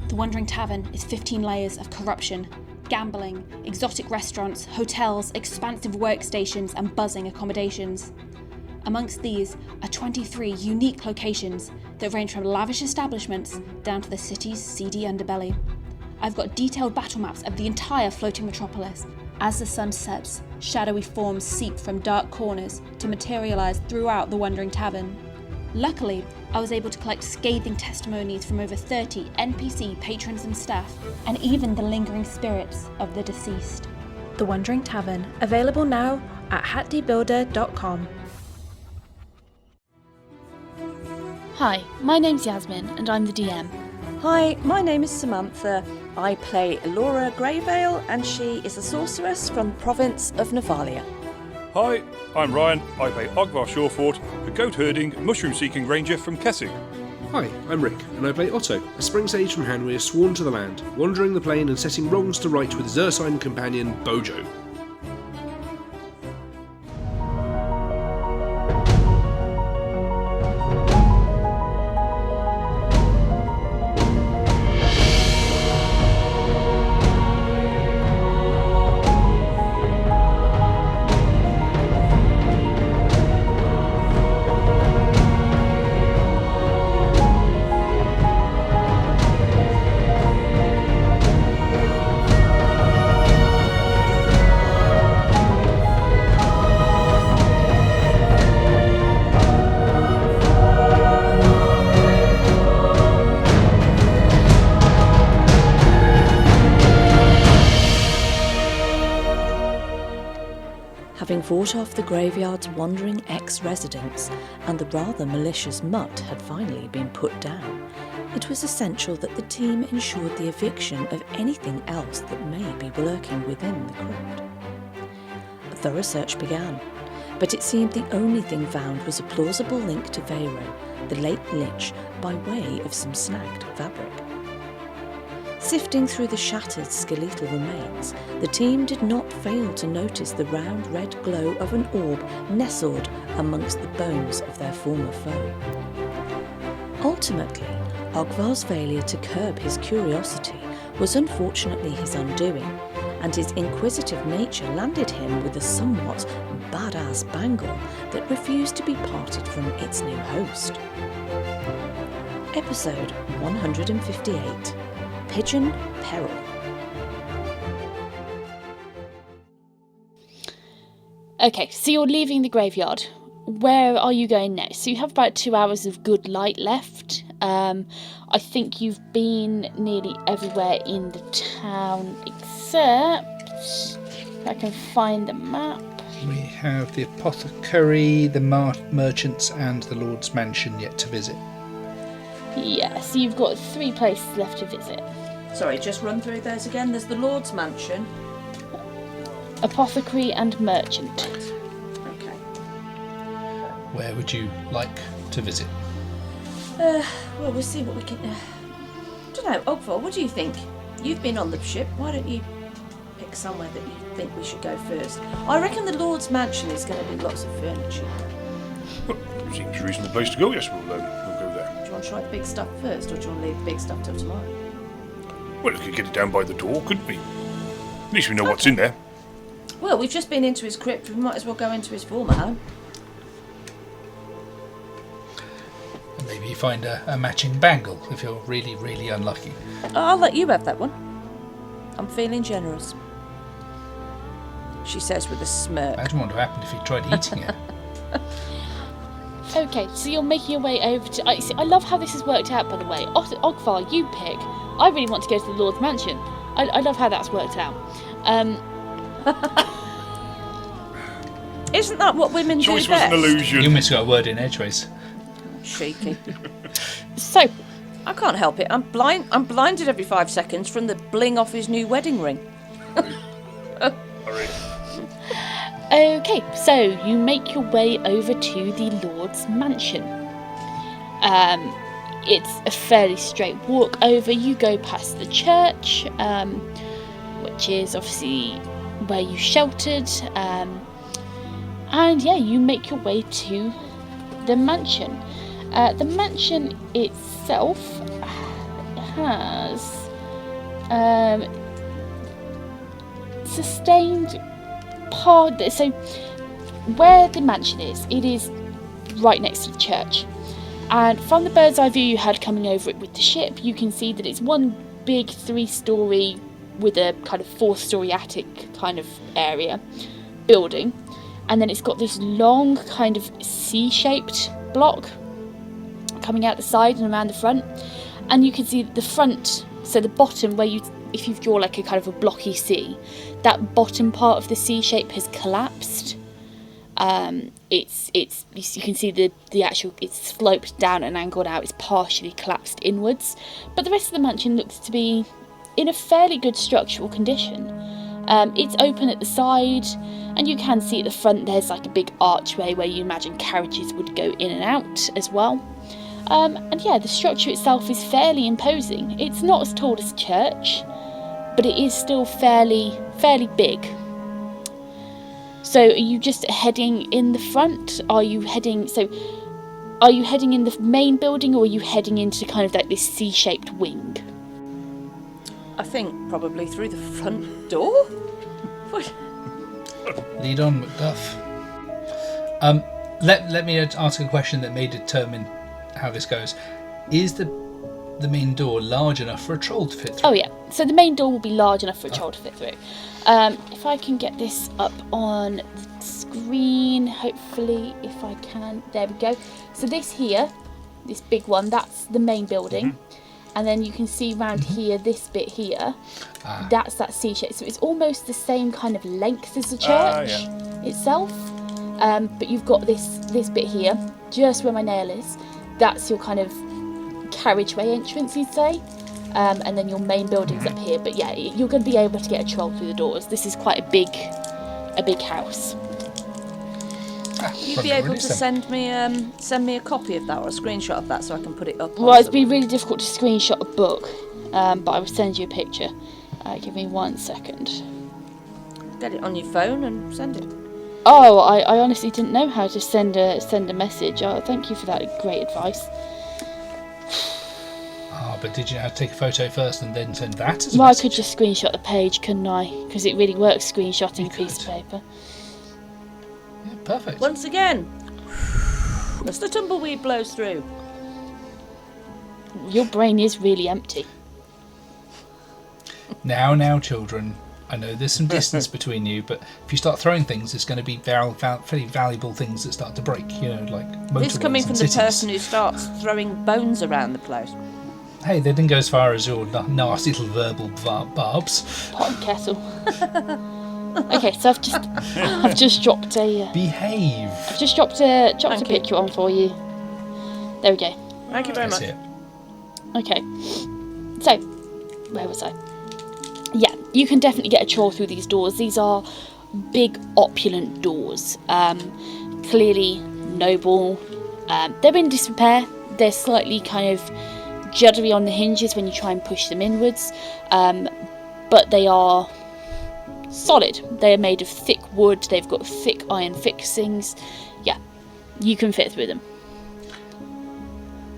The Wandering Tavern is 15 layers of corruption, gambling, exotic restaurants, hotels, expansive workstations, and buzzing accommodations. Amongst these are 23 unique locations that range from lavish establishments down to the city's seedy underbelly. I've got detailed battle maps of the entire floating metropolis. As the sun sets, shadowy forms seep from dark corners to materialise throughout the Wandering Tavern. Luckily, I was able to collect scathing testimonies from over 30 NPC patrons and staff, and even the lingering spirits of the deceased. The Wandering Tavern, available now at hatdebuilder.com. Hi, my name's Yasmin and I'm the DM. Hi, my name is Samantha. I play Laura Greyvale and she is a sorceress from the province of Nephalia. Hi, I'm Ryan. I play Ogvar Shawford, a goat-herding, mushroom-seeking ranger from Kessig. Hi, I'm Rick, and I play Otto, a spring sage from Hanweir sworn to the land, wandering the plain and setting wrongs to right with his ursine companion, Bojo. Having fought off the graveyard's wandering ex-residents, and the rather malicious mutt had finally been put down, it was essential that the team ensured the eviction of anything else that may be lurking within the crypt. A thorough search began, but it seemed the only thing found was a plausible link to Vero, the late Lich, by way of some snagged fabric. Sifting through the shattered skeletal remains, the team did not fail to notice the round red glow of an orb nestled amongst the bones of their former foe. Ultimately, Ogvar's failure to curb his curiosity was unfortunately his undoing, and his inquisitive nature landed him with a somewhat badass bangle that refused to be parted from its new host. Episode 158. Pigeon, Peril. Okay, so you're leaving the graveyard. Where are you going next? So you have about 2 hours of good light left. I think you've been nearly everywhere in the town except, if I can find the map. We have the apothecary, the merchants and the Lord's mansion yet to visit. Yeah, so you've got 3 places left to visit. Sorry, just run through those again. There's the Lord's mansion. Apothecary and merchant. Okay. Where would you like to visit? Well, we'll see what we can... don't know, Ogvar, what do you think? You've been on the ship. Why don't you pick somewhere that you think we should go first? I reckon the Lord's mansion is going to be lots of furniture. Seems a reasonable place to go. Yes, we'll go there. Do you want to try the big stuff first, or do you want to leave the big stuff till tomorrow? Well, we could get it down by the door, couldn't we? At least we know what's in there. Well, we've just been into his crypt. We might as well go into his former home. Maybe you find a matching bangle if you're really, really unlucky. I'll let you have that one. I'm feeling generous. She says with a smirk. Imagine what would have happened if you tried eating it. Okay, so you're making your way over to... I love how this has worked out, by the way. Ogvar, you pick. I really want to go to the Lord's mansion. I love how that's worked out. Isn't that what women Choice do best? was an illusion. You missed a word in edgeways. Cheeky. So, I can't help it. I'm blinded every 5 seconds from the bling off his new wedding ring. okay, so you make your way over to the Lord's mansion. It's a fairly straight walk over. You go past the church, which is obviously where you sheltered, and yeah, you make your way to the mansion. The mansion itself has sustained part. So where the mansion is, it is right next to the church. And from the bird's eye view you had coming over it with the ship, you can see that it's one big 3-storey with a kind of 4-storey attic kind of area building. And then it's got this long kind of C-shaped block coming out the side and around the front. And you can see the front, so the bottom where if you draw like a kind of a blocky C, that bottom part of the C shape has collapsed. You can see the actual, it's sloped down at an angle now, it's partially collapsed inwards, but the rest of the mansion looks to be in a fairly good structural condition. It's open at the side, and you can see at the front there's like a big archway where you imagine carriages would go in and out as well. And yeah, the structure itself is fairly imposing. It's not as tall as a church, but it is still fairly big. So are you just heading in the front? Are you heading in the main building, or are you heading into kind of like this C-shaped wing? I think probably through the front door. Lead on, Macduff. Let me ask a question that may determine how this goes. Is the main door large enough for a troll to fit through? Oh yeah, so the main door will be large enough for a troll to fit through. If I can get this up on the screen, hopefully, if I can, there we go. So this here, this big one, that's the main building. Mm-hmm. And then you can see around here, this bit here, that's that C shape. So it's almost the same kind of length as the church itself. But you've got this bit here, just where my nail is. That's your kind of carriageway entrance, you'd say. And then your main building's up here. But yeah, you're going to be able to get a troll through the doors. This is quite a big house. You'd be able to send me a copy of that or a screenshot of that so I can put it up. Well, it'd be really difficult to screenshot a book, but I will send you a picture. Give me 1 second. Get it on your phone and send it. Oh, I honestly didn't know how to send a message. Oh, thank you for that great advice. But did you know how to take a photo first and then send that as a Well, message? I could just screenshot the page, couldn't I? Because it really works screenshotting a piece of paper. Yeah, perfect. Once again, as the tumbleweed blows through. Your brain is really empty. Now, children. I know there's some distance between you, but if you start throwing things, it's going to be fairly valuable things that start to break. You know, like motorways. This coming from and the person who starts throwing bones around the place. Hey, they didn't go as far as your nasty little verbal barbs. Pot and kettle. Okay, so I've just dropped a. Behave. I've just dropped a picture on for you. There we go. Thank you very much. Okay. So, where was I? Yeah, you can definitely get a troll through these doors. These are big, opulent doors. Clearly noble. They're in disrepair. They're slightly kind of juddery on the hinges when you try and push them inwards. But they are solid. They are made of thick wood. They've got thick iron fixings. Yeah, you can fit through them.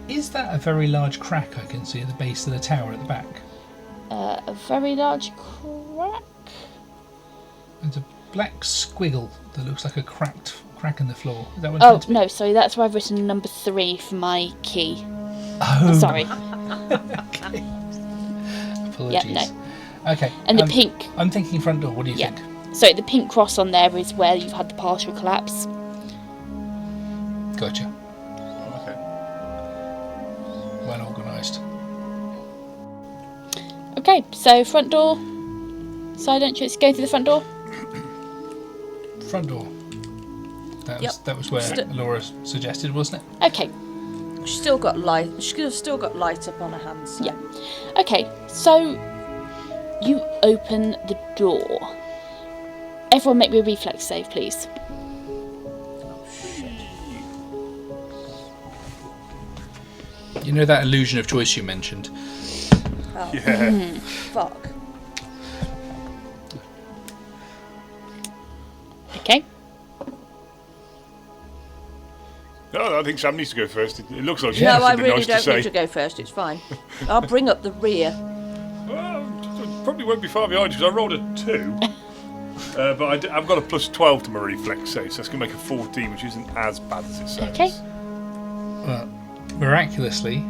Is that a very large crack I can see at the base of the tower at the back? A very large crack? There's a black squiggle that looks like a crack in the floor. Is that what Oh, it's meant to be? no, sorry, that's where I've written number 3 for my key. Oh. Sorry. Okay. Apologies. Yeah, no. Okay. And the pink. I'm thinking front door. What do you Yeah. think? So the pink cross on there is where you've had the partial collapse. Gotcha. Okay. Well organised. Okay, so front door, side entrance, go through the front door. Front door. That was where Laura suggested, wasn't it? Okay, She's still got light. She's still got light up on her hands. So. yeah. Okay, so you open the door. Everyone make me a reflex save, please. You know that illusion of choice you mentioned? Oh, Yeah. fuck. Okay. No, I think Sam needs to go first. It looks like she No, has I something really nice don't to say. need to go first. It's fine. I'll bring up the rear. Well, probably won't be far behind you because I rolled a 2. But I've got a plus 12 to my reflex save, so that's going to make a 14, which isn't as bad as it sounds. Okay. Well, miraculously,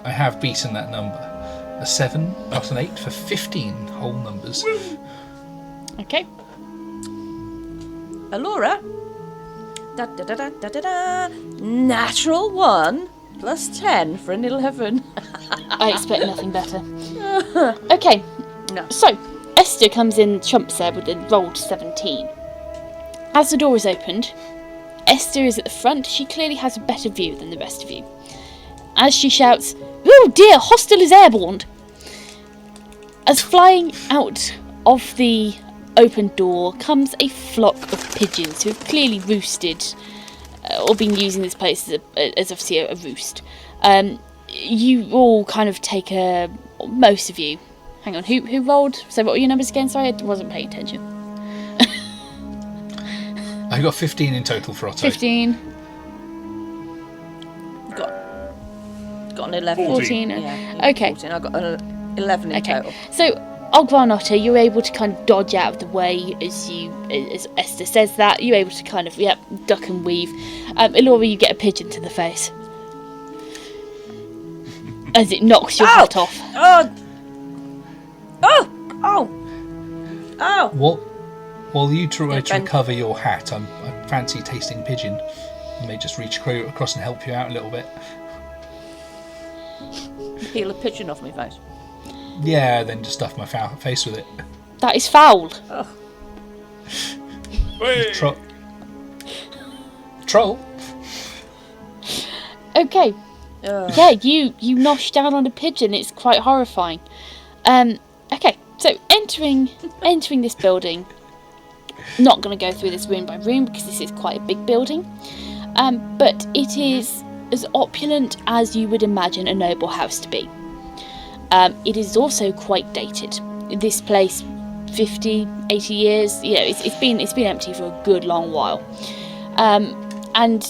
I have beaten that number. A 7 plus an 8 for 15 whole numbers. Okay. Allura. Da, da, da, da, da, da, da. Natural 1 plus 10 for an 11. I expect nothing better. Okay. No. So, Esther comes in trumps there with a rolled 17. As the door is opened, Esther is at the front. She clearly has a better view than the rest of you. As she shouts, "Oh dear, hostile is airborne!" As flying out of the open door comes a flock of pigeons who have clearly roosted or been using this place as obviously a roost. You all kind of take most of you. Hang on, who rolled? So what were your numbers again? Sorry, I wasn't paying attention. I got 15 in total for Otto. 15, Got an 11. 14. Yeah, Okay. 14. I got an 11 in total. So Ogvar and Otto, you're able to kind of dodge out of the way as Esther says that. You're able to kind of duck and weave. Allura, you get a pigeon to the face as it knocks your hat off. Oh! Oh! Oh! Oh! While you try to Ben. recover your hat, I fancy tasting pigeon. I may just reach across and help you out a little bit. Peel a pigeon off my face. Yeah, then just stuff my face with it. That is foul. Whey! Troll? Okay. Yeah, you nosh down on a pigeon. It's quite horrifying. Okay, so entering this building. Not going to go through this room by room because this is quite a big building. But it is as opulent as you would imagine a noble house to be. It is also quite dated. This place, 50, 80 years, it's been empty for a good long while. And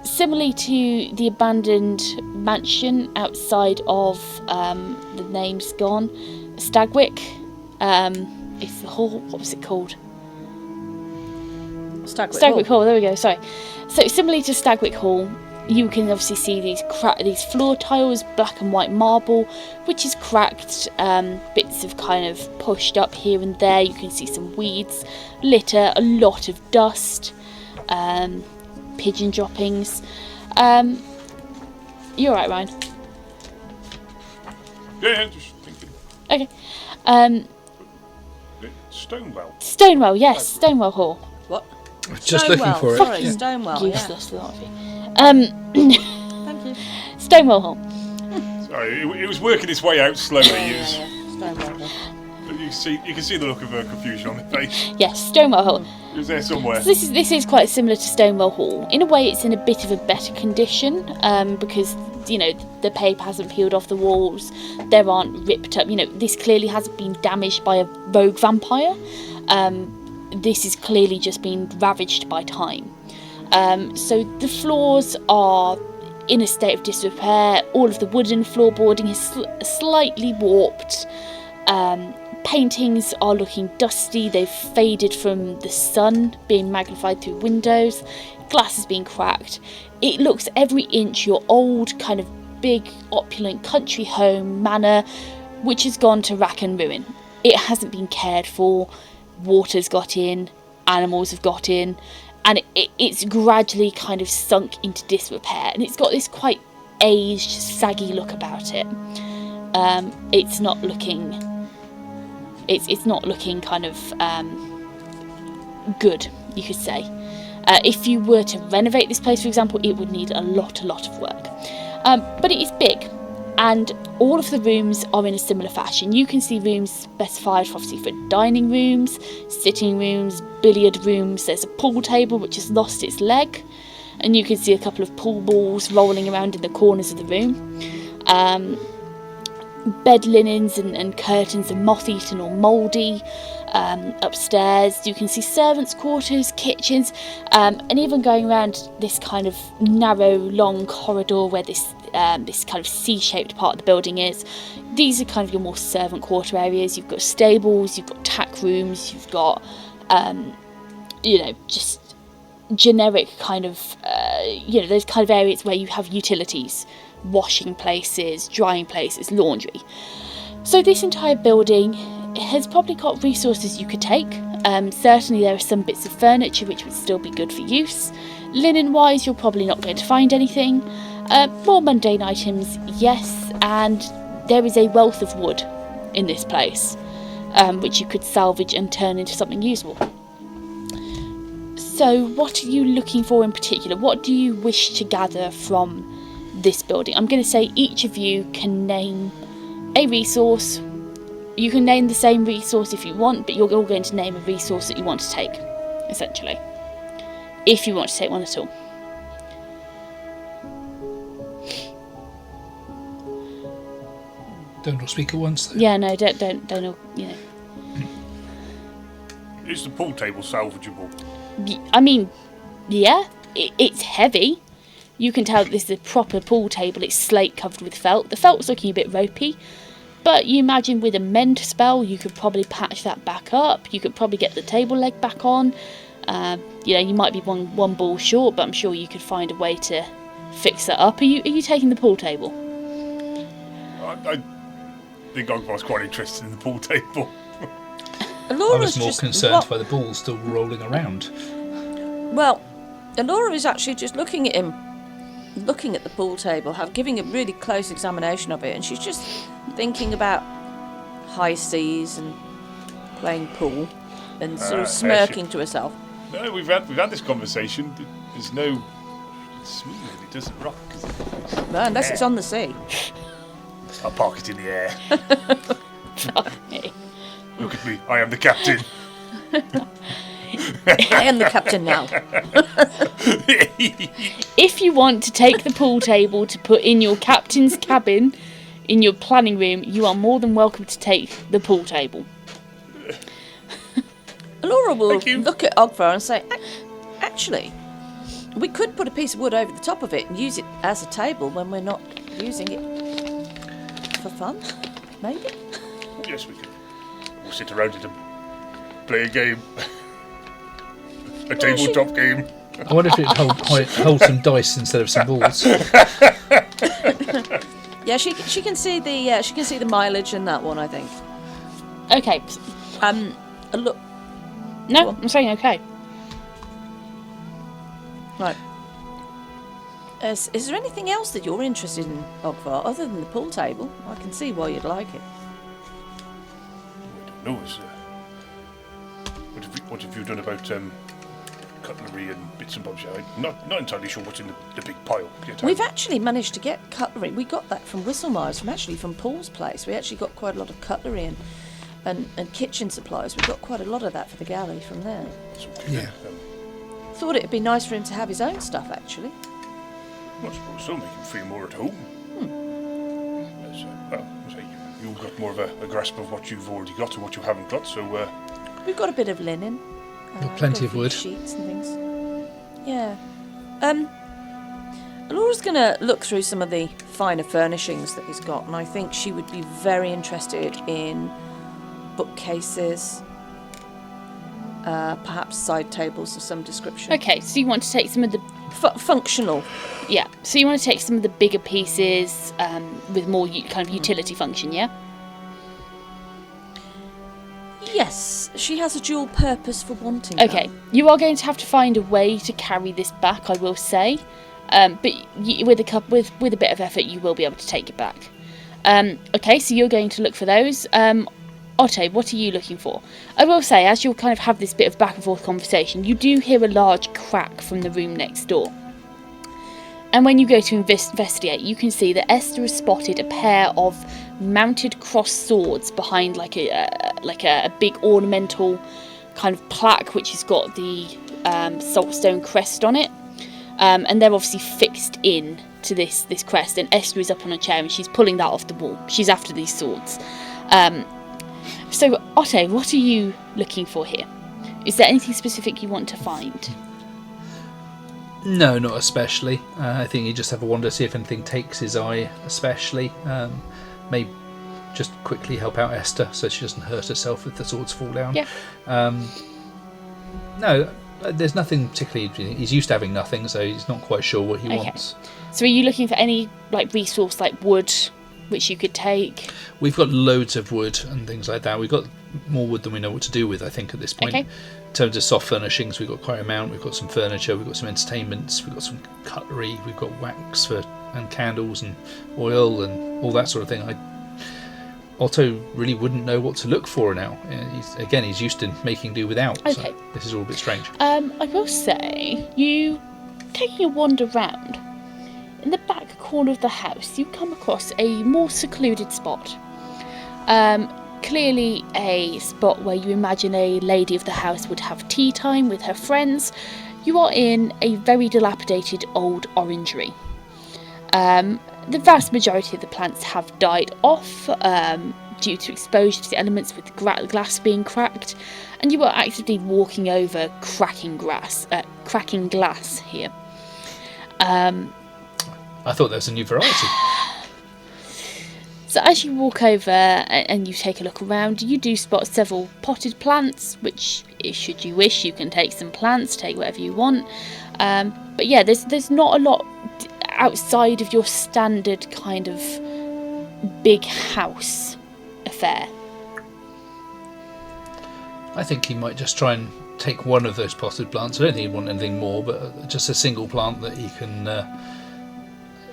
similarly to the abandoned mansion outside of the name's gone, Stagwick, it's the hall, what was it called? Stagwick Hall, there we go, sorry. So similarly to Stagwick Hall, you can obviously see these floor tiles, black and white marble, which is cracked, bits have kind of pushed up here and there. You can see some weeds, litter, a lot of dust, pigeon droppings. You're right, Ryan. Yeah, just thinking. Okay. Stonewell. Stonewell, yes, Stonewell Hall. What? Just looking for it. Sorry, Yeah. Stonewell. Useless, the lot of you. Thank you. Stonewell Hall. Sorry, it was working its way out slowly. Yeah. Stonewell. You can see the look of confusion on his face. Yes, Stonewell Hall. It was there somewhere. So this is quite similar to Stonewell Hall. In a way, it's in a bit of a better condition because the paper hasn't peeled off the walls. There aren't ripped up. This clearly hasn't been damaged by a rogue vampire. This has clearly just been ravaged by time. So the floors are in a state of disrepair. All of the wooden floorboarding is slightly warped. Paintings are looking dusty. They've faded from the sun being magnified through windows. Glass has been cracked. It looks every inch your old kind of big opulent country home manor, which has gone to rack and ruin. It hasn't been cared for. Water's got in, animals have got in, and it's gradually kind of sunk into disrepair, and it's got this quite aged, saggy look about it. It's not looking kind of good, you could say. If you were to renovate this place, for example, it would need a lot of work. But it is big, and all of the rooms are in a similar fashion. You can see rooms specified, obviously, for dining rooms, sitting rooms, billiard rooms. There's a pool table which has lost its leg, and you can see a couple of pool balls rolling around in the corners of the room. bed linens and curtains are moth-eaten or mouldy. Upstairs you can see servants' quarters, kitchens, and even going around this kind of narrow, long corridor where this kind of C-shaped part of the building is. These are kind of your more servant quarter areas. You've got stables, you've got tack rooms, you've got, just generic kind of, those kind of areas where you have utilities, washing places, drying places, laundry. So this entire building has probably got resources you could take. Certainly there are some bits of furniture which would still be good for use. Linen-wise, you're probably not going to find anything. More mundane items, yes, and there is a wealth of wood in this place, which you could salvage and turn into something usable. So what are you looking for in particular? What do you wish to gather from this building? I'm going to say each of you can name a resource. You can name the same resource if you want, but you're all going to name a resource that you want to take, essentially. If you want to take one at all. Don't all speak at once, though. Yeah, no, don't all, Is the pool table salvageable? I mean, yeah, it's heavy. You can tell this is a proper pool table. It's slate covered with felt. The felt's looking a bit ropey, but you imagine with a mend spell, you could probably patch that back up. You could probably get the table leg back on. You might be one ball short, but I'm sure you could find a way to fix that up. Are you taking the pool table? I think Ogvar's quite interested in the pool table. I was more concerned by the ball still rolling around. Well, Alora is actually just looking at him, looking at the pool table, giving a really close examination of it, and she's just thinking about high seas and playing pool and sort of smirking to herself. No, we've had this conversation. There's no smooth. It doesn't rock. No, unless it's on the sea. I'll park it in the air. Fuck me. Look at me. I am the captain. I am the captain now. If you want to take the pool table to put in your captain's cabin in your planning room, you are more than welcome to take the pool table. Alora will look at Ogvar and say, actually, we could put a piece of wood over the top of it and use it as a table when we're not using it for fun, maybe? Yes, we can. We'll sit around it and play a game. A tabletop game. I wonder if it hold some dice instead of some balls. Yeah, she can see the mileage in that one, I think. Okay. Look. No, I'm saying okay. Right. Is there anything else that you're interested in, Ogvar, other than the pool table? I can see why you'd like it. I don't know. What have you done about cutlery and bits and bobs? I'm not entirely sure what's in the big pile. We've actually managed to get cutlery. We got that from Whistlemeyer's, from Paul's place. We actually got quite a lot of cutlery and kitchen supplies. We got quite a lot of that for the galley from there. Yeah. Thought it'd be nice for him to have his own stuff, actually. I suppose so. Make him feel more at home. You've got more of a grasp of what you've already got and what you haven't got. So we've got a bit of linen. Got plenty of wood. Sheets and things. Yeah. Laura's going to look through some of the finer furnishings that he's got, and I think she would be very interested in bookcases, perhaps side tables of some description. Okay, so you want to take some of the... functional. Yeah, so you want to take some of the bigger pieces with more kind of utility function, yeah? Yes, she has a dual purpose for wanting that. Okay, you are going to have to find a way to carry this back, I will say. But with a bit of effort, you will be able to take it back. Okay, so you're going to look for those. Otto, what are you looking for? I will say, as you'll kind of have this bit of back and forth conversation, you do hear a large crack from the room next door. And when you go to investigate, you can see that Esther has spotted a pair of mounted cross swords behind like a big ornamental kind of plaque which has got the saltstone crest on it. And they're obviously fixed in to this crest, and Esther is up on a chair and she's pulling that off the wall. She's after these swords. So Otto, what are you looking for here? Is there anything specific you want to find? No, not especially. I think you just have a wander, see if anything takes his eye especially. Maybe just quickly help out Esther so she doesn't hurt herself if the swords fall down. Yeah. No, there's nothing particularly. He's used to having nothing, so he's not quite sure what he wants. So are you looking for any resource like wood which you could take? We've got loads of wood and things like that. We've got more wood than we know what to do with, I think, at this point. Okay. In terms of soft furnishings, we've got quite a amount. We've got some furniture, we've got some entertainments, we've got some cutlery, we've got wax and candles and oil and all that sort of thing. Otto really wouldn't know what to look for now. He's used to making do without, Okay. so this is all a bit strange. I will say, you taking a wander round, in the back corner of the house, you come across a more secluded spot. Clearly a spot where you imagine a lady of the house would have tea time with her friends. You are in a very dilapidated old orangery. The vast majority of the plants have died off due to exposure to the elements, with the glass being cracked, and you are actively walking over cracking glass here. I thought there was a new variety. So as you walk over and you take a look around, you do spot several potted plants, which, should you wish, you can take some plants, take whatever you want. But yeah, there's not a lot outside of your standard kind of big house affair. I think he might just try and take one of those potted plants. I don't think he'd want anything more, but just a single plant that he can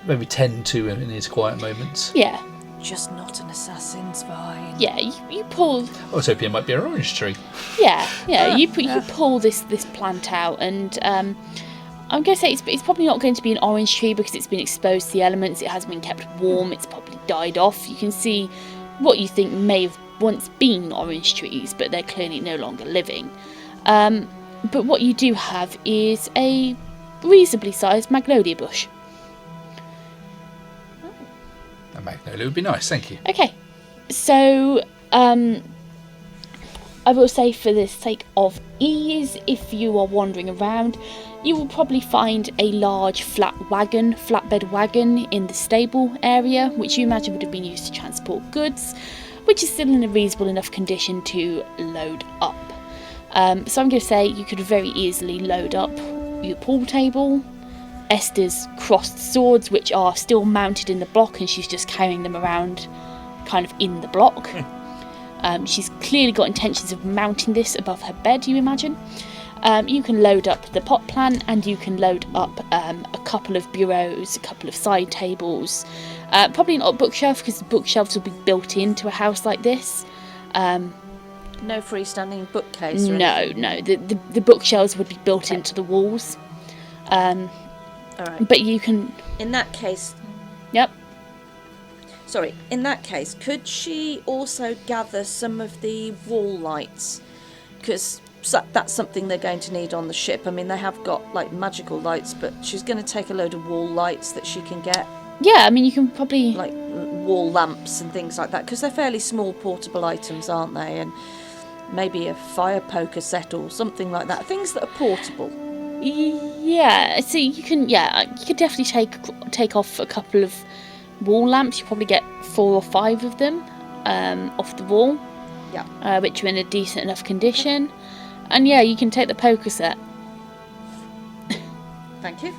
maybe tend to in his quiet moments. Yeah. Just not an assassin's vine. Yeah, you pull. I was hoping it might be an orange tree. Yeah. You pull this plant out, and I'm going to say it's probably not going to be an orange tree because it's been exposed to the elements. It has been kept warm. It's probably died off. You can see what you think may have once been orange trees, but they're clearly no longer living. But what you do have is a reasonably sized magnolia bush. A magnolia would be nice, thank you. Okay, so I will say, for the sake of ease, if you are wandering around, you will probably find a large flatbed wagon in the stable area, which you imagine would have been used to transport goods, which is still in a reasonable enough condition to load up. So I'm going to say you could very easily load up your pool table, Esther's crossed swords, which are still mounted in the block, and she's just carrying them around kind of in the block. She's clearly got intentions of mounting this above her bed, you imagine. You can load up the pot plant, and you can load up a couple of bureaus, a couple of side tables. Probably not a bookshelf, because the bookshelves will be built into a house like this. No freestanding bookcase or anything? No. The bookshelves would be built into the walls. All right. But you can... In that case... Yep. Sorry, in that case, could she also gather some of the wall lights? Because that's something they're going to need on the ship. I mean, they have got, magical lights, but she's going to take a load of wall lights that she can get. Yeah, I mean, you can probably... wall lamps and things like that, because they're fairly small portable items, aren't they? And maybe a fire poker set or something like that. Things that are portable. Yeah, so you can definitely take off a couple of wall lamps. You probably get 4 or 5 of them off the wall. Yeah. Which are in a decent enough condition. And yeah, you can take the poker set. Thank you.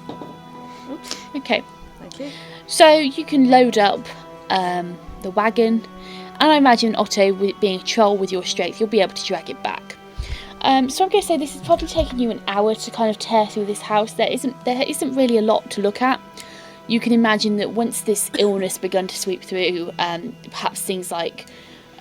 Oops. Okay. Thank you. So you can load up the wagon, and I imagine, Otto, being a troll with your strength, you'll be able to drag it back. So I'm going to say this is probably taking you an hour to kind of tear through this house. There isn't really a lot to look at. You can imagine that once this illness begun to sweep through, perhaps things like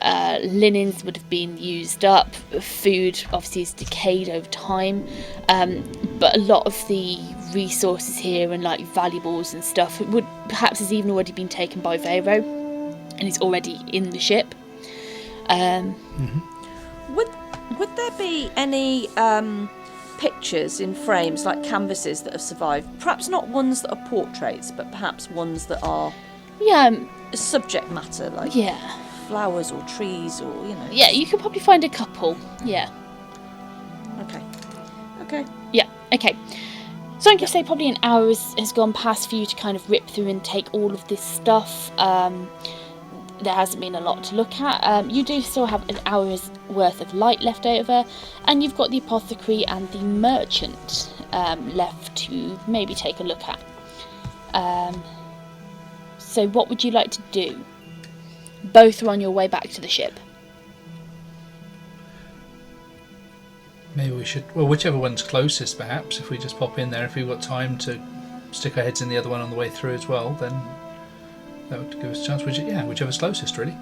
linens would have been used up. Food obviously is decayed over time, but a lot of the resources here and valuables and stuff would perhaps has even already been taken by Vero, and is already in the ship. Would there be any pictures in frames, like canvases that have survived? Perhaps not ones that are portraits, but perhaps ones that are Yeah, subject matter, like yeah. flowers or trees or, you know. Yeah, you could probably find a couple. Yeah. Okay. Yeah, okay. So I'm going to say probably an hour has gone past for you to kind of rip through and take all of this stuff. There hasn't been a lot to look at. You do still have an hour's worth of light left over, and you've got the apothecary and the merchant left to maybe take a look at. So what would you like to do? Both are on your way back to the ship. Maybe we should... Well, whichever one's closest, perhaps. If we just pop in there, if we've got time to stick our heads in the other one on the way through as well, then that would give us a chance. Whichever's closest, really.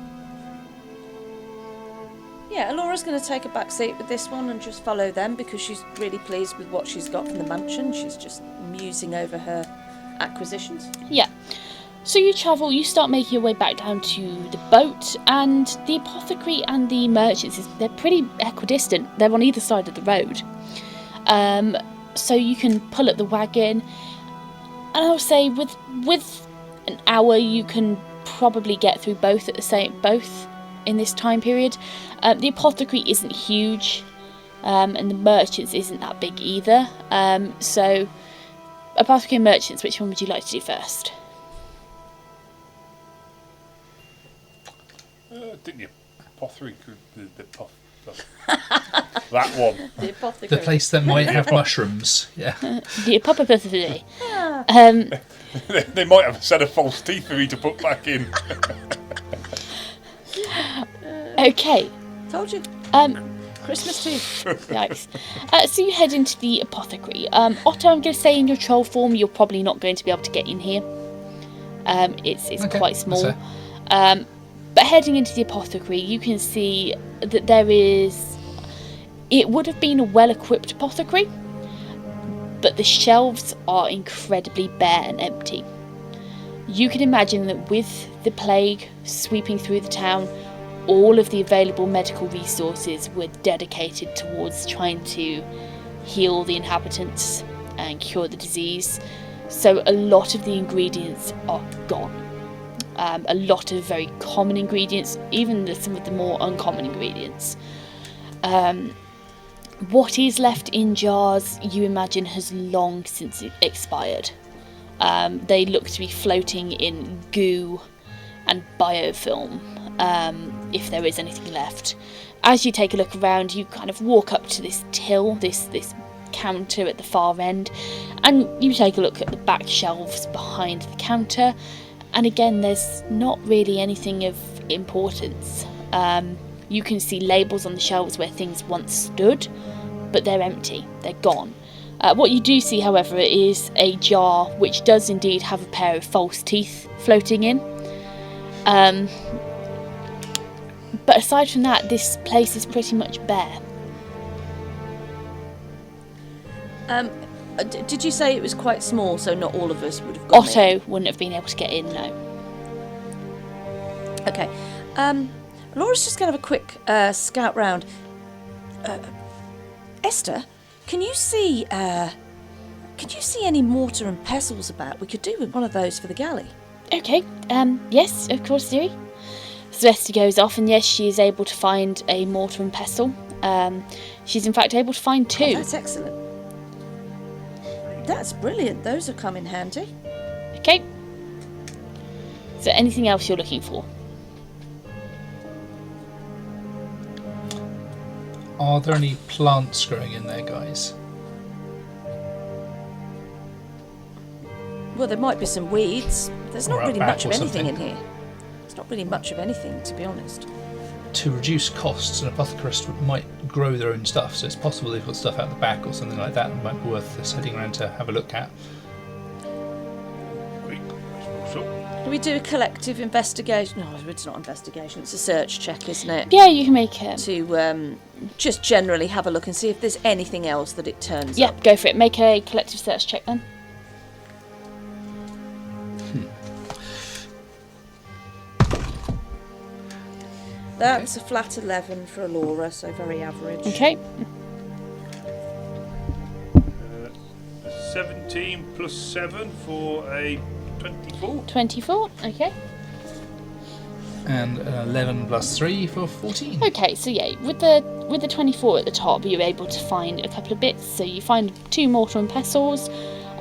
Yeah, Alora's going to take a back seat with this one and just follow them because she's really pleased with what she's got from the mansion. She's just musing over her acquisitions. Yeah. So you travel, you start making your way back down to the boat, and the apothecary and the merchants, they're pretty equidistant. They're on either side of the road. So you can pull up the wagon, and I'll say with an hour you can probably get through both in this time period. The apothecary isn't huge, and the merchants isn't that big either. So apothecary and merchants, which one would you like to do first? Didn't you? Apothecary, that one. The apothecary. The place that might have mushrooms. Yeah. The apothecary. They might have a set of false teeth for me to put back in. Okay. Told you. Christmas tea. Nice. So you head into the apothecary. Otto, I'm going to say in your troll form, you're probably not going to be able to get in here. It's Okay, quite small. that's But heading into the apothecary, you can see that it would have been a well-equipped apothecary, but the shelves are incredibly bare and empty. You can imagine that with the plague sweeping through the town, all of the available medical resources were dedicated towards trying to heal the inhabitants and cure the disease. So a lot of the ingredients are gone. A lot of very common ingredients, even some of the more uncommon ingredients. What is left in jars, you imagine, has long since expired. They look to be floating in goo and biofilm, if there is anything left. As you take a look around, you kind of walk up to this till, this counter at the far end, and you take a look at the back shelves behind the counter. And again, there's not really anything of importance. You can see labels on the shelves where things once stood, but they're empty, they're gone. What you do see, however, is a jar which does indeed have a pair of false teeth floating in. But aside from that, this place is pretty much bare. Did you say it was quite small, so not all of us would have gone in? Otto wouldn't have been able to get in, no. Okay. Laura's just going to have a quick scout round. Esther, can you see any mortar and pestles about? We could do with one of those for the galley. Okay, yes, of course, Siri. So Esther goes off, and yes, she is able to find a mortar and pestle. She's in fact able to find two. Oh, that's excellent. That's brilliant. Those will come in handy. Okay. So anything else you're looking for? Are there any plants growing in there, guys? Well, there might be some weeds. There's not Or a really bat much of or anything in something. here. There's not really much of anything, to be honest. To reduce costs, an apothecarist might grow their own stuff, so it's possible they've got stuff out the back or something like that might be worth us heading around to have a look at. Do we do a collective investigation? No, it's not investigation. It's a search check, isn't it? Yeah, you can make it. To just generally have a look and see if there's anything else that it turns Yeah, up. go for it. Make a collective search check then. That's a flat 11 for Laura, so very average. Okay. 17 plus 7 for a 24. 24, okay. And 11 plus 3 for 14. Okay, so yeah, with the 24 at the top, you're able to find a couple of bits. So you find 2 mortar and pestles,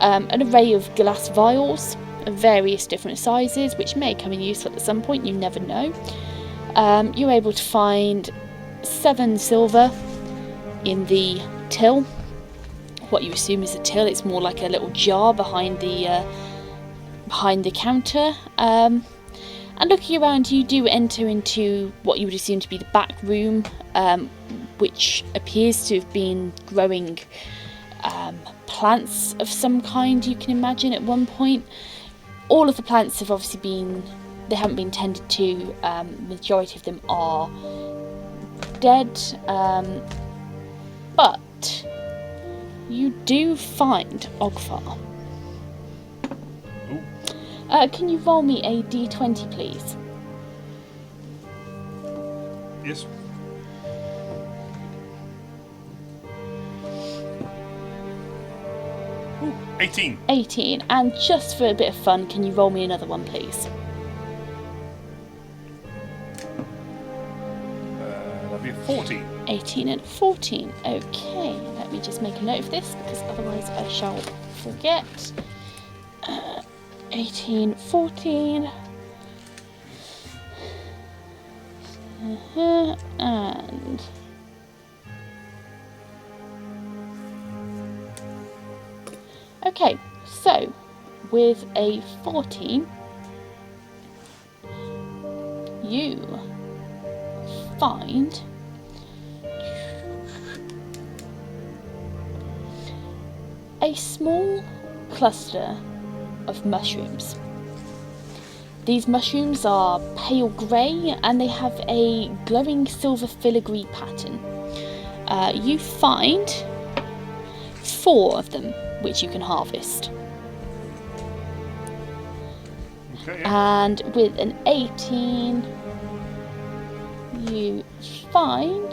an array of glass vials of various different sizes, which may come in useful at some point, you never know. You're able to find 7 silver in the till. What you assume is a till. It's more like a little jar behind the counter. And looking around, you do enter into what you would assume to be the back room, which appears to have been growing plants of some kind, you can imagine, at one point. All of the plants have obviously they haven't been tended to. The majority of them are dead, but you do find Ogvar. Can you roll me a d20, please? Yes. Ooh, 18. 18. And just for a bit of fun, can you roll me another one, please? That'd be a 14. 18 and 14. Okay, let me just make a note of this, because otherwise I shall forget. 18, 14. And... okay, so with a 14, you find a small cluster of mushrooms. These mushrooms are pale grey and they have a glowing silver filigree pattern. You find 4 of them which you can harvest. Okay, yeah. And with an 18, you find,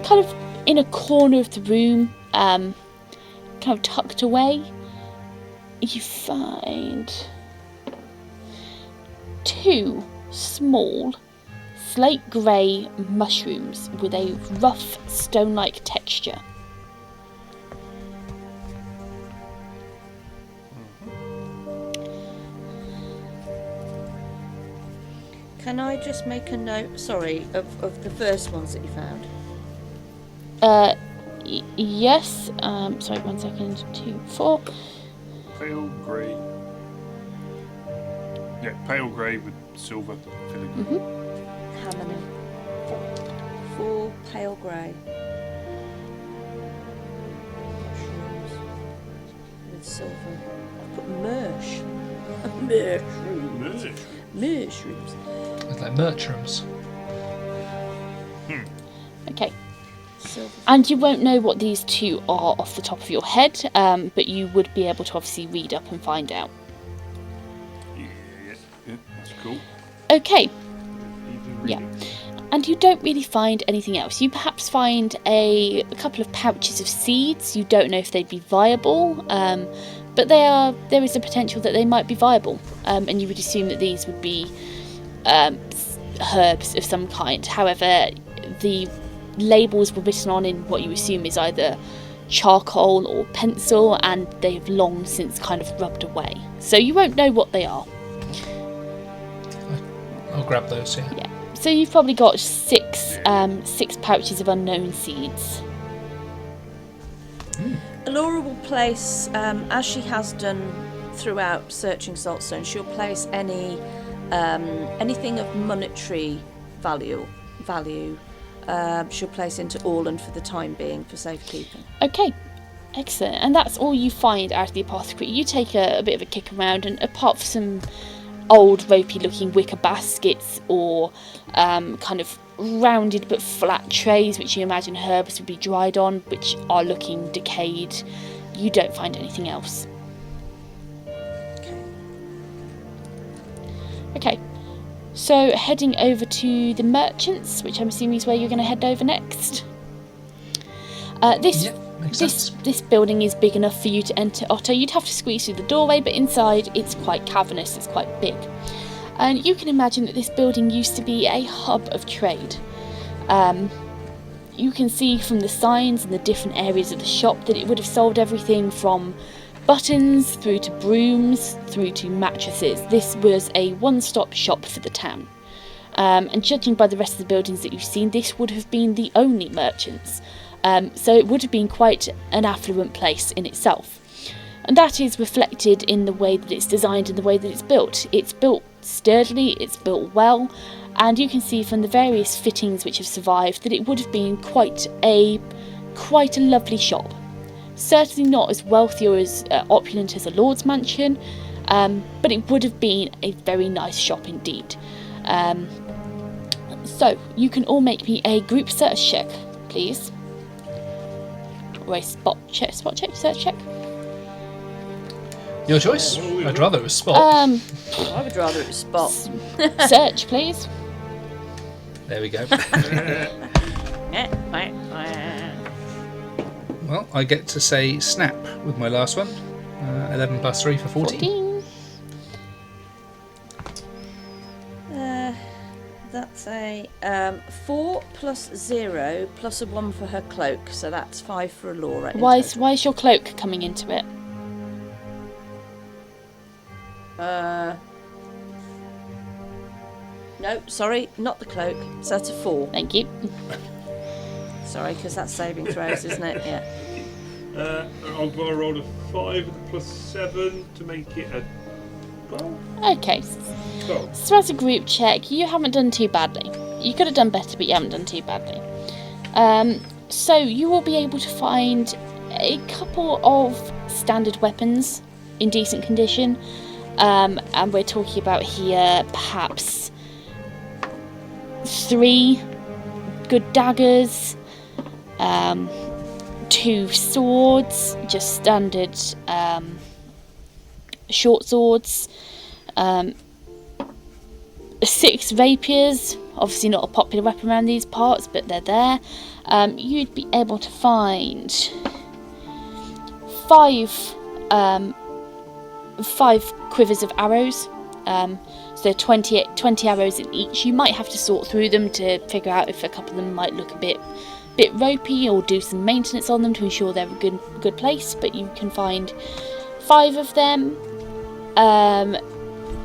kind of in a corner of the room, kind of tucked away, you find 2 small slate grey mushrooms with a rough stone-like texture. Can I just make a note, sorry, of the first ones that you found? Yes. Sorry, 1 second. 2, 4. Pale grey. Yeah, pale grey with silver filigree. How many? 4 pale grey. Mushrooms with silver. I've put mersh. Mushrooms. Mushrooms. It's like merchrooms. Okay. Silver. And you won't know what these 2 are off the top of your head, but you would be able to obviously read up and find out. Yeah, that's cool. Okay. Evening Yeah. reading. And you don't really find anything else. You perhaps find a couple of pouches of seeds. You don't know if they'd be viable, but there is a potential that they might be viable, and you would assume that these would be herbs of some kind. However, the labels were written on in what you assume is either charcoal or pencil, and they've long since kind of rubbed away. So you won't know what they are. I'll grab those, yeah. Yeah. So you've probably got 6 pouches of unknown seeds. Laura will place, as she has done throughout searching Saltstone, she'll place anything of monetary value. She'll place into Orland for the time being for safekeeping. Okay, excellent. And that's all you find out of the apothecary. You take a bit of a kick around, and apart from some old ropey looking wicker baskets or kind of rounded but flat trays which you imagine herbs would be dried on, which are looking decayed, you don't find anything else. Okay, so heading over to the merchants, which I'm assuming is where you're going to head over next. Makes sense. This building is big enough for you to enter, Otto. You'd have to squeeze through the doorway, but inside it's quite cavernous, it's quite big. And you can imagine that this building used to be a hub of trade. You can see from the signs and the different areas of the shop that it would have sold everything from buttons through to brooms through to mattresses. This was a one-stop shop for the town. And judging by the rest of the buildings that you've seen, this would have been the only merchants. So it would have been quite an affluent place in itself. And that is reflected in the way that it's designed and the way that it's built. It's built sturdily, it's built well, and you can see from the various fittings which have survived that it would have been quite a lovely shop. Certainly not as wealthy or as opulent as a lord's mansion, but it would have been a very nice shop indeed. So you can all make me a group search check, please. Or a spot check, search check. Your choice. I'd rather it was spot. I would rather it was spot. Search, please. There we go. Well, I get to say snap with my last one. 11 plus 3 for 14. That's a 4 plus 0 plus a 1 for her cloak, so that's 5 for Alora. Why is your cloak coming into it? No, sorry, not the cloak. So that's a 4. Thank you. Sorry, because that's saving throws, isn't it? Yeah. Ogvar rolled a 5 with a plus 7 to make it a 12. Okay. 12. So as a group check, you haven't done too badly. You could have done better, but you haven't done too badly. So you will be able to find a couple of standard weapons in decent condition. And we're talking about here perhaps 3 good daggers, 2 swords, just standard short swords, 6 rapiers, obviously not a popular weapon around these parts, but they're there. You'd be able to find 5 quivers of arrows, so 20 arrows in each. You might have to sort through them to figure out if a couple of them might look a bit ropey, or do some maintenance on them to ensure they're a good place, but you can find 5 of them.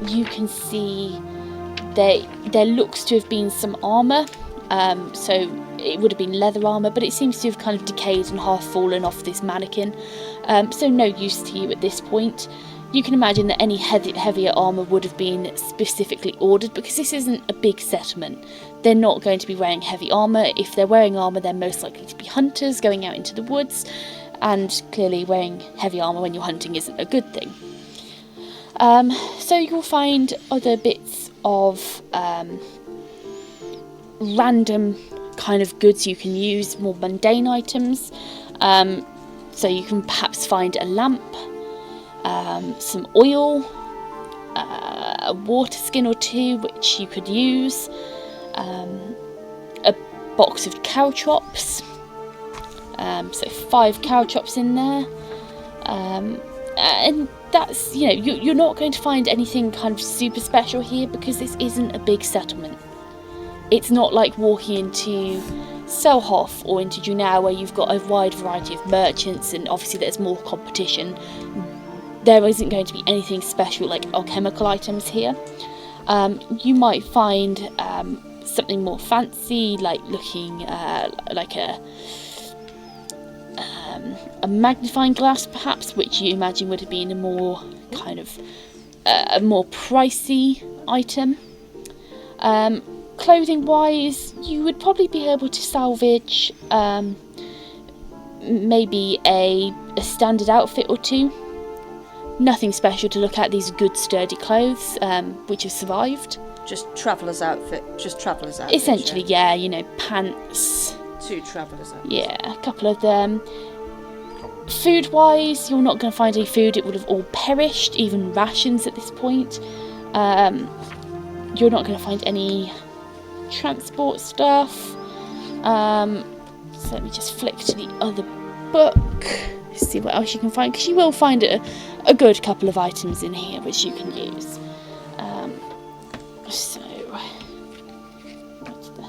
You can see there looks to have been some armour, so it would have been leather armour, but it seems to have kind of decayed and half fallen off this mannequin, so no use to you at this point. You can imagine that any heavier armour would have been specifically ordered, because this isn't a big settlement. They're not going to be wearing heavy armour. If they're wearing armour, they're most likely to be hunters going out into the woods, and clearly wearing heavy armour when you're hunting isn't a good thing. So you'll find other bits of random kind of goods you can use, more mundane items. So you can perhaps find a lamp, some oil, a water skin or 2 which you could use, a box of caltrops, so 5 caltrops in there, and that's, you're not going to find anything kind of super special here, because this isn't a big settlement. It's not like walking into Selhoff or into Junau, where you've got a wide variety of merchants and obviously there's more competition. There isn't going to be anything special like alchemical items here. You might find something more fancy, like looking like a magnifying glass perhaps, which you imagine would have been a more kind of a more pricey item. Clothing wise, you would probably be able to salvage maybe a standard outfit or 2. Nothing special to look at. These are good sturdy clothes which have survived. Just traveller's outfit. Essentially, yeah, pants. 2 traveller's outfits. Yeah, a couple of them. Food wise, you're not going to find any food. It would have all perished, even rations at this point. You're not going to find any transport stuff. So let me just flick to the other book. See what else you can find, because you will find a good couple of items in here which you can use. So, what's the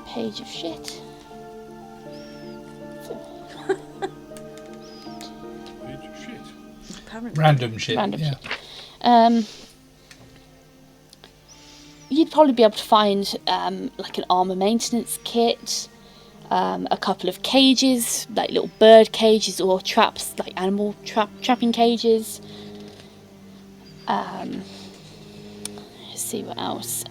page of shit? Page of shit. Apparently. Random shit. Random yeah. shit. You'd probably be able to find like an armor maintenance kit, a couple of cages, like little bird cages or traps, like animal trapping cages. Let's see what else.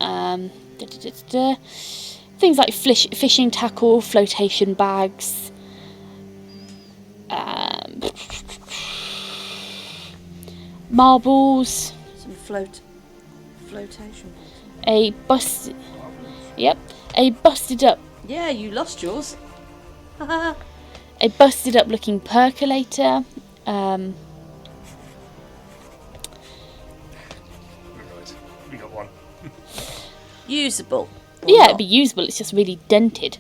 Things like fishing tackle, flotation bags. Marbles. Some flotation. A busted up. Yeah, you lost yours. A busted up looking percolator. Right. We got one. Usable. or Yeah, not. it'd be usable. It's just really dented.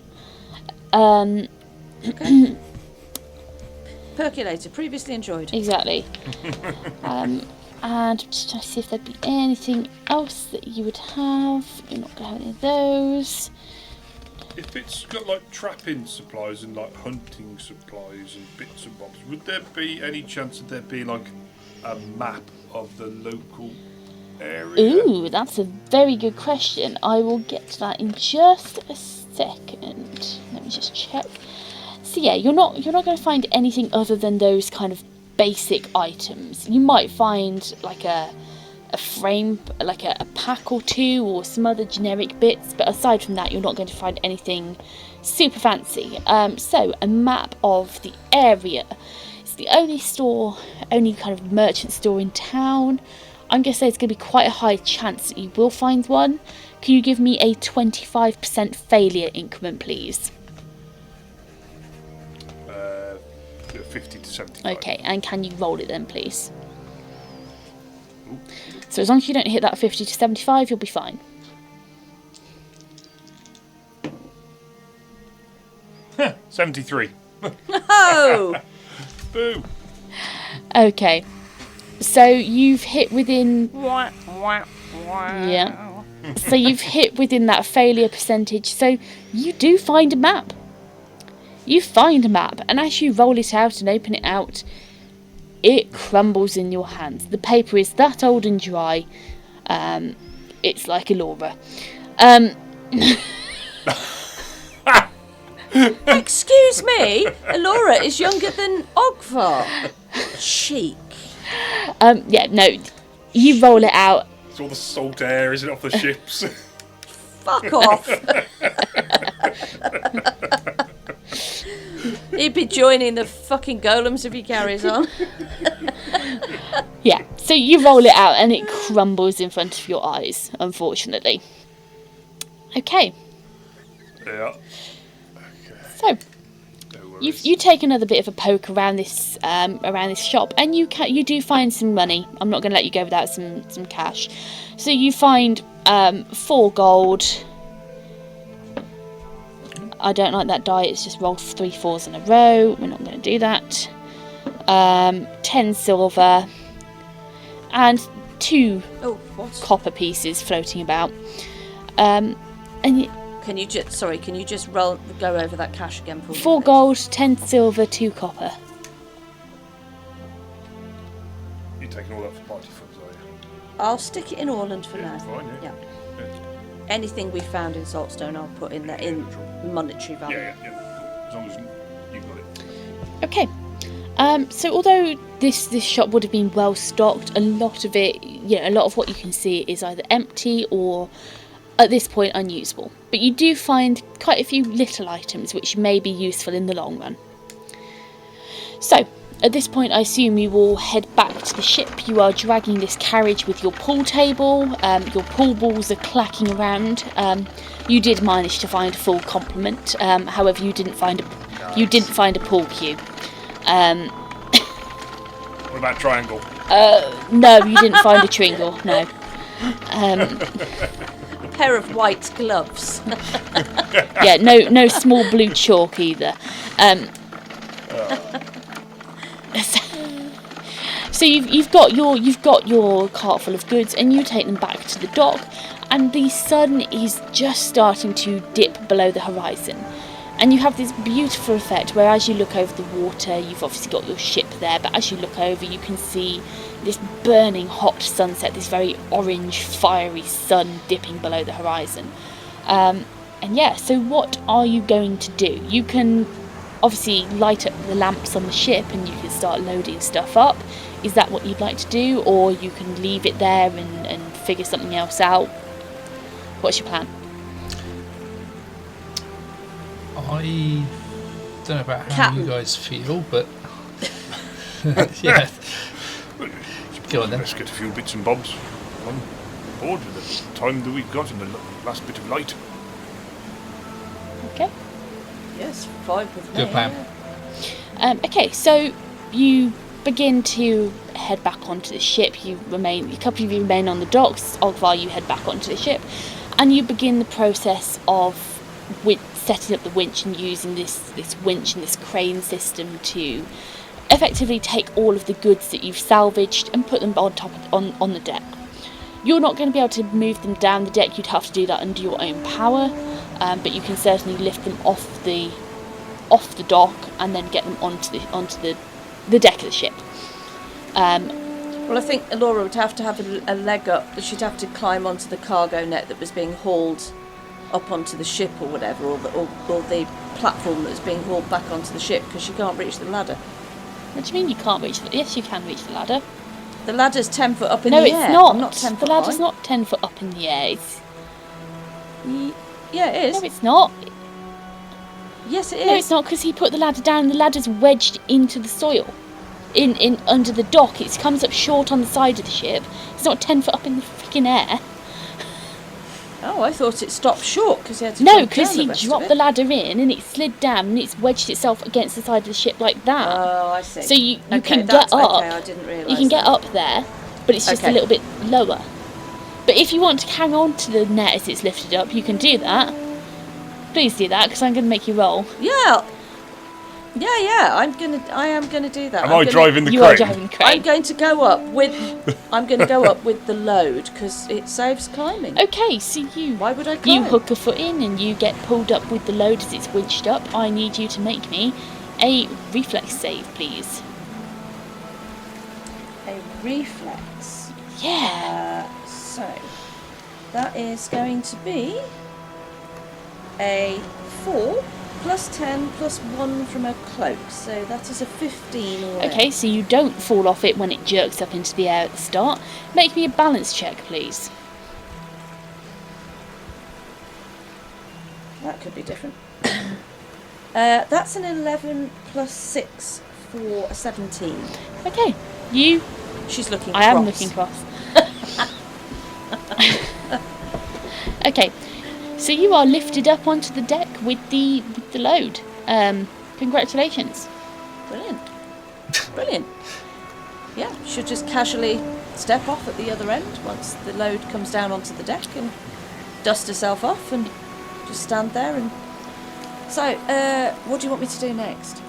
Percolator, previously enjoyed. Exactly. And just trying to see if there'd be anything else that you would have. You're not going to have any of those. If it's got like trapping supplies and like hunting supplies and bits and bobs, would there be any chance of there being like a map of the local area? Ooh, that's a very good question. I will get to that in just a second. Let me just check. So yeah, you're not going to find anything other than those kind of basic items. You might find like a frame, like a pack or two, or some other generic bits, but aside from that, you're not going to find anything super fancy. So a map of the area. It's the only kind of merchant store in town. I'm going to say it's going to be quite a high chance that you will find one. Can you give me a 25% failure increment, please? 50 to 75. Okay, and can you roll it then, please? So as long as you don't hit that 50 to 75, you'll be fine. 73. Oh! Boo! Okay, so you've hit within... Yeah. So you've hit within that failure percentage, so you do find a map. You find a map, and as you roll it out and open it out, it crumbles in your hands. The paper is that old and dry. It's like Elora. Excuse me, Elora is younger than Ogvar. Cheek. Yeah, no, you roll it out. It's all the salt air, isn't it, off the ships? Fuck off. He'd be joining the fucking golems if he carries on. Yeah, so you roll it out and it crumbles in front of your eyes, unfortunately. Okay, Yeah. so No worries. you take another bit of a poke around this shop, and you do find some money. I'm not going to let you go without some cash. So you find 4 gold. I don't like that die. It's just rolled 3 4s in a row. We're not going to do that. 10 silver and 2 Oh, what? copper pieces floating about. And Can you just go over that cash again for me? 4 please? gold, 10 silver, 2 copper. You're taking all that for party funds, are you? I'll stick it in Orland for Yeah, now. fine, yeah. Anything we found in Saltstone, I'll put in there in monetary value. Yeah. Cool. As long as you've got it. Okay. So although this shop would have been well stocked, a lot of what you can see is either empty or at this point unusable. But you do find quite a few little items which may be useful in the long run. So at this point, I assume you will head back to the ship. You are dragging this carriage with your pool table. Your pool balls are clacking around. You did manage to find a full complement. However, you didn't find a pool cue. What about triangle? No, you didn't find a tringle. No. pair of white gloves. Yeah, no small blue chalk either. So you've got your cart full of goods, and you take them back to the dock, and the sun is just starting to dip below the horizon. And you have this beautiful effect where as you look over the water, you've obviously got your ship there, but as you look over you can see this burning hot sunset, this very orange fiery sun dipping below the horizon. And yeah, so what are you going to do? You can obviously light up the lamps on the ship and you can start loading stuff up. Is that what you'd like to do? Or you can leave it there and figure something else out? What's your plan? I don't know about how you guys feel, but yeah. Go on then. Let's get a few bits and bobs on board with the time that we've got and the last bit of light. Okay. Yes, 5 with me. Good plan. Okay, so you begin to head back onto the ship. A couple of you remain on the docks. Ogvar, you head back onto the ship, and you begin the process of setting up the winch and using this winch and this crane system to effectively take all of the goods that you've salvaged and put them on the deck. You're not going to be able to move them down the deck. You'd have to do that under your own power, but you can certainly lift them off the dock and then get them onto the deck of the ship. Well, I think Laura would have to have a leg up. She'd have to climb onto the cargo net that was being hauled up onto the ship or whatever, or the platform that was being hauled back onto the ship, because she can't reach the ladder. What do you mean you can't reach the... Yes, you can reach the ladder. The ladder's 10 foot up in the air. No, it's not. Not 10 foot the ladder's high. not 10 foot up in the air. It's... Yeah, it is. No, it's not. Yes, it is. No, it's not, because he put the ladder down and the ladder's wedged into the soil. In under the dock. It comes up short on the side of the ship. It's not 10 foot up in the freaking air. Oh, I thought it stopped short because he had to No, jump because down he the rest of dropped it. the ladder in and it slid down and it's wedged itself against the side of the ship like that. Oh, I see. So you Okay, can that's get up. Okay, I didn't realise. You can get up there, but it's just a Okay. little bit lower. But if you want to hang on to the net as it's lifted up, you can do that. Please do that, because I'm going to make you roll. Yeah. I am gonna do that. Am I driving the You crane? are driving the crane. I'm going to go up with the load because it saves climbing. Okay, so Why would I you climb? hook a foot in and you get pulled up with the load as it's winched up. I need you to make me a reflex save, please. A reflex. Yeah. So that is going to be a 4 plus 10 plus 1 from a cloak. So that is a 15 already. Okay, so you don't fall off it when it jerks up into the air at the start. Make me a balance check, please. That could be different. That's an 11 plus 6 for a 17. Okay, you... She's looking I am cross. looking cross. Okay, so you are lifted up onto the deck with the load. Congratulations. Brilliant. Yeah, should just casually step off at the other end once the load comes down onto the deck and dust herself off and just stand there and... So, what do you want me to do next?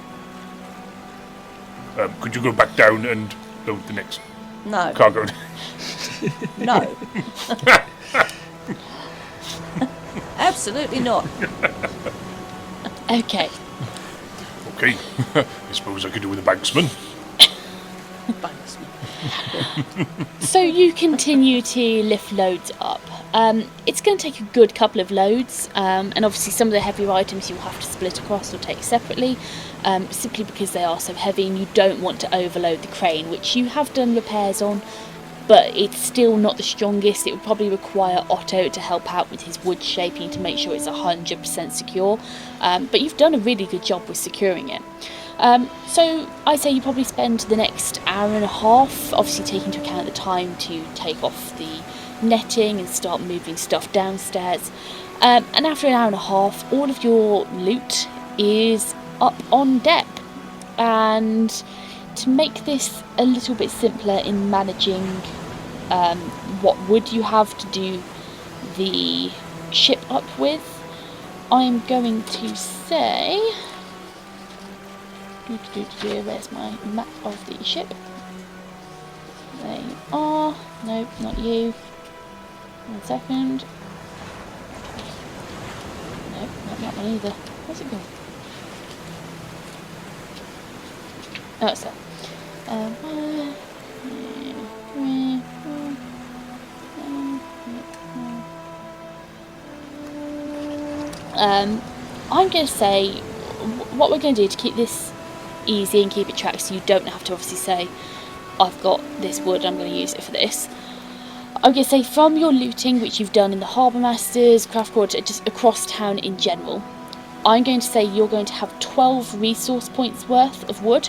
Could you go back down and load the next No. cargo? No. Absolutely not. Okay. Okay. I suppose I could do with a banksman. So you continue to lift loads up. It's going to take a good couple of loads, and obviously some of the heavier items you'll have to split across or take separately, simply because they are so heavy and you don't want to overload the crane, which you have done repairs on, but it's still not the strongest. It would probably require Otto to help out with his wood shaping to make sure it's 100% secure, but you've done a really good job with securing it. So I say you probably spend the next hour and a half, obviously taking into account the time to take off the netting and start moving stuff downstairs. And after an hour and a half, all of your loot is up on deck. And to make this a little bit simpler in managing what wood you have to do the ship up with, I'm going to say... Where's my map of the ship? There you are. Nope, not you. 1 second. Nope, not that one either. Where's it gone? Oh, it's there. I'm going to say what we're going to do to keep this easy and keep it tracked, so you don't have to obviously say, I've got this wood, I'm going to use it for this. I'm going to say from your looting, which you've done in the Harbour Masters, Craft Quarter, just across town in general, I'm going to say you're going to have 12 resource points worth of wood.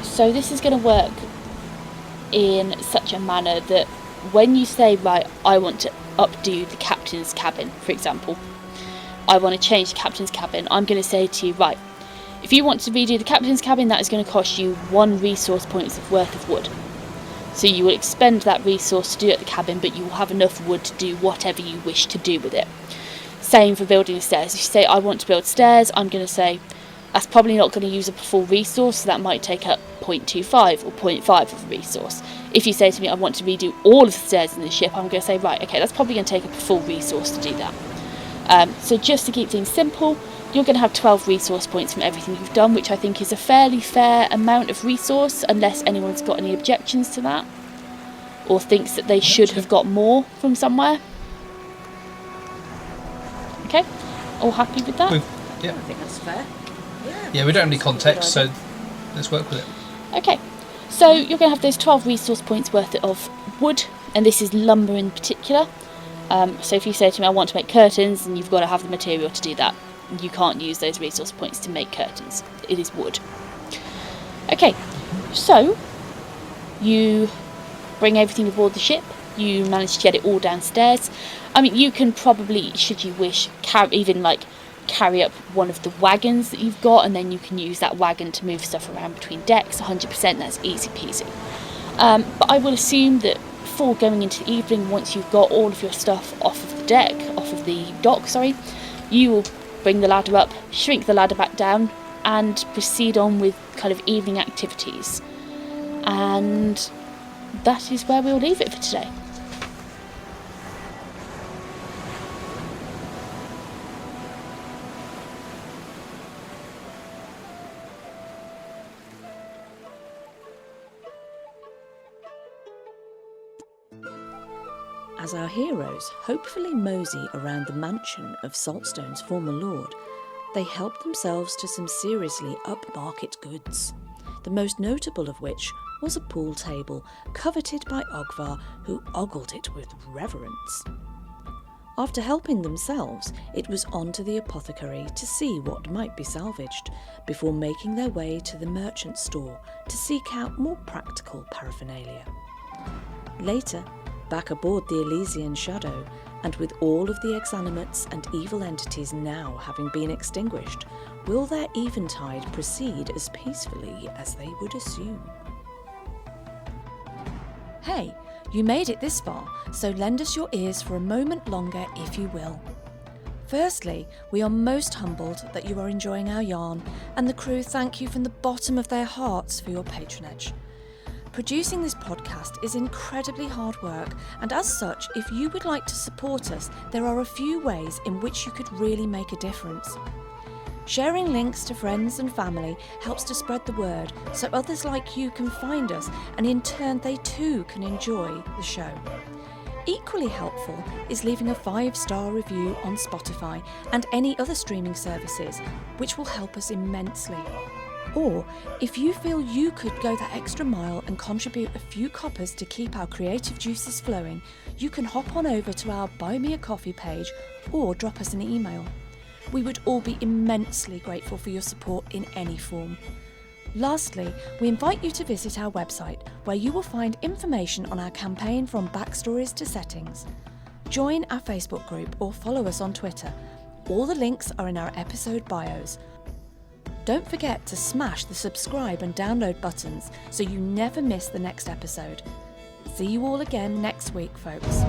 So this is going to work in such a manner that when you say, right, I want to updo the captain's cabin, for example, I want to change the captain's cabin, I'm going to say to you, right, if you want to redo the captain's cabin, that is going to cost you 1 resource points worth of wood. So you will expend that resource to do at the cabin, but you will have enough wood to do whatever you wish to do with it. Same for building the stairs. If you say, I want to build stairs, I'm going to say, that's probably not going to use up a full resource, so that might take up 0.25 or 0.5 of a resource. If you say to me, I want to redo all of the stairs in the ship, I'm going to say, right, okay, that's probably going to take up a full resource to do that. So just to keep things simple, you're going to have 12 resource points from everything you've done, which I think is a fairly fair amount of resource, unless anyone's got any objections to that, or thinks that they should have got more from somewhere. Okay, all happy with that? I think that's fair. Yeah, we don't have any context, so let's work with it. Okay, so you're going to have those 12 resource points worth of wood, and this is lumber in particular. So if you say to me, I want to make curtains, then you've got to have the material to do that. You can't use those resource points to make curtains. It is wood. Okay, so you bring everything aboard the ship. You manage to get it all downstairs. I mean, you can probably, should you wish, carry up one of the wagons that you've got, and then you can use that wagon to move stuff around between decks. 100%, that's easy peasy. But I will assume that before going into the evening, once you've got all of your stuff off of the dock, you will bring the ladder up, shrink the ladder back down, and proceed on with kind of evening activities. And that is where we'll leave it for today. As our heroes hopefully mosey around the mansion of Saltstone's former lord, they help themselves to some seriously upmarket goods, the most notable of which was a pool table coveted by Ogvar, who ogled it with reverence. After helping themselves, it was on to the apothecary to see what might be salvaged, before making their way to the merchant store to seek out more practical paraphernalia. Later, back aboard the Elysian Shadow, and with all of the exanimates and evil entities now having been extinguished, will their eventide proceed as peacefully as they would assume? Hey, you made it this far, so lend us your ears for a moment longer if you will. Firstly, we are most humbled that you are enjoying our yarn, and the crew thank you from the bottom of their hearts for your patronage. Producing this podcast is incredibly hard work, and as such, if you would like to support us, there are a few ways in which you could really make a difference. Sharing links to friends and family helps to spread the word, so others like you can find us, and in turn they too can enjoy the show. Equally helpful is leaving a 5-star review on Spotify and any other streaming services, which will help us immensely. Or, if you feel you could go that extra mile and contribute a few coppers to keep our creative juices flowing, you can hop on over to our Buy Me a Coffee page or drop us an email. We would all be immensely grateful for your support in any form. Lastly, we invite you to visit our website, where you will find information on our campaign from backstories to settings. Join our Facebook group or follow us on Twitter. All the links are in our episode bios. Don't forget to smash the subscribe and download buttons so you never miss the next episode. See you all again next week, folks.